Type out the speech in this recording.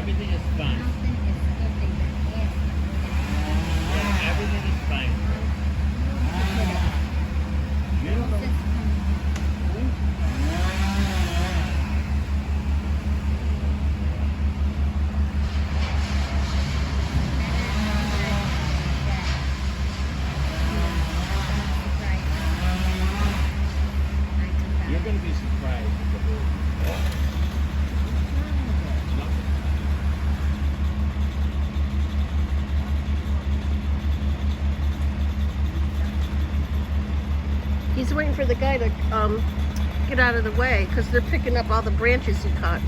Everything is fine. Mountain is everywhere. Yes. Yeah, everything is fine. Beautiful. You're going to be surprised with the movie. He's waiting for the guy to get out of the way because they're picking up all the branches he cuts.